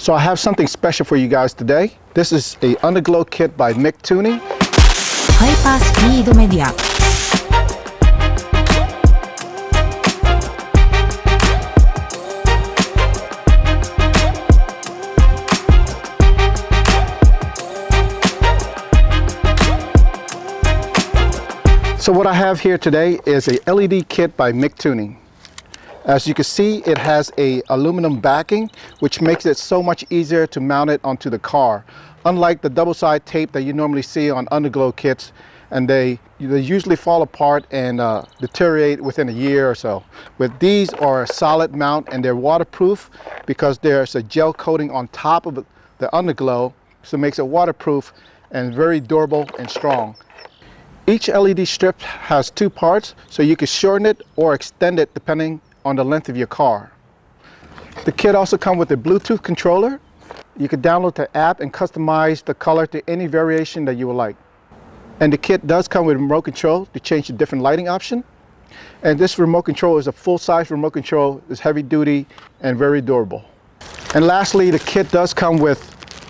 So I have something special for you guys today. This is a Underglow kit by MicTuning. ハイパースピードメディア。So what I have here today is a LED kit by MicTuning. As you can see, it has a aluminum backing, which makes it so much easier to mount it onto the car. Unlike the double-side tape that you normally see on Underglow kits, and they usually fall apart and deteriorate within a year or so. With these are a solid mount, and they're waterproof because there's a gel coating on top of the Underglow, so it makes it waterproof and very durable and strong. Each LED strip has two parts, so you can shorten it or extend it depending on the length of your car. The kit also comes with a Bluetooth controller. You can download the app and customize the color to any variation that you would like. And the kit does come with a remote control to change the different lighting option. And this remote control is a full-size remote control. It's heavy duty and very durable. And lastly, the kit does come with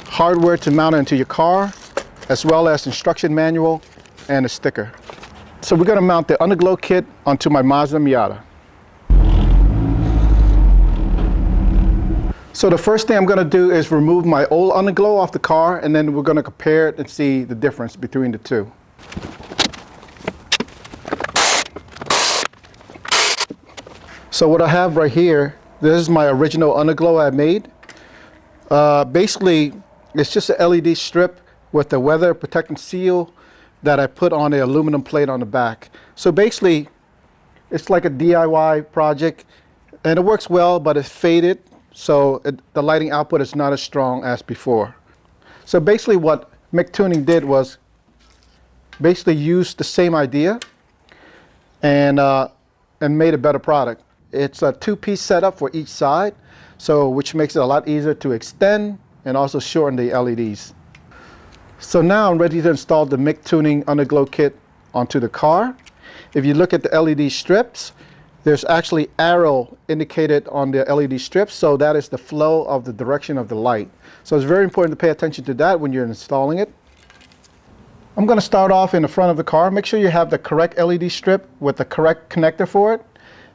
hardware to mount it into your car, as well as instruction manual and a sticker. So we're going to mount the Underglow kit onto my Mazda Miata. So the first thing I'm going to do is remove my old Underglow off the car, and then we're going to compare it and see the difference between the two. So what I have right here, this is my original Underglow I made. Basically, it's just a LED strip with the weather protecting seal that I put on the aluminum plate on the back. So basically, it's like a DIY project, and it works well, but it's faded, so the lighting output is not as strong as before. So basically what MicTuning did was basically use the same idea and made a better product. It's a two-piece setup for each side, so which makes it a lot easier to extend and also shorten the LEDs. So now I'm ready to install the MicTuning Underglow kit onto the car. If you look at the LED strips, there's actually arrow indicated on the LED strips, so that is the flow of the direction of the light. So it's very important to pay attention to that when you're installing it. I'm going to start off in the front of the car. Make sure you have the correct LED strip with the correct connector for it.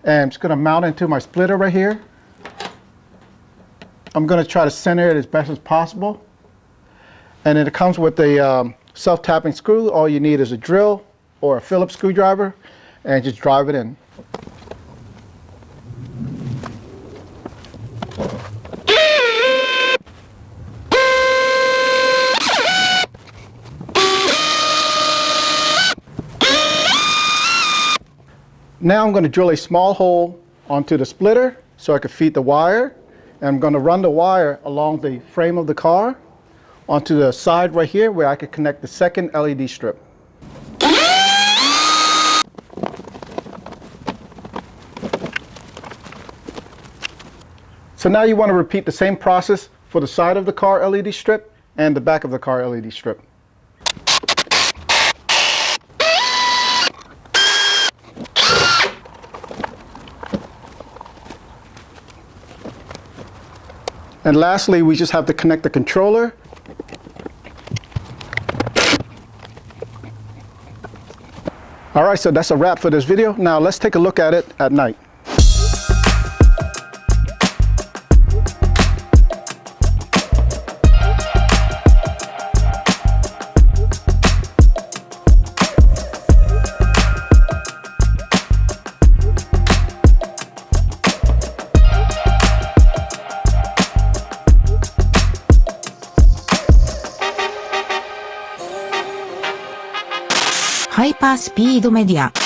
And I'm just going to mount it into my splitter right here. I'm going to try to center it as best as possible. And then it comes with a self-tapping screw. All you need is a drill or a Phillips screwdriver, and just drive it in. Now I'm going to drill a small hole onto the splitter so I can feed the wire. And I'm going to run the wire along the frame of the car onto the side right here where I can connect the second LED strip. So now you want to repeat the same process for the side of the car LED strip and the back of the car LED strip. And lastly, we just have to connect the controller. All right, so that's a wrap for this video. Now let's take a look at it at night.ハイパースピードメディア。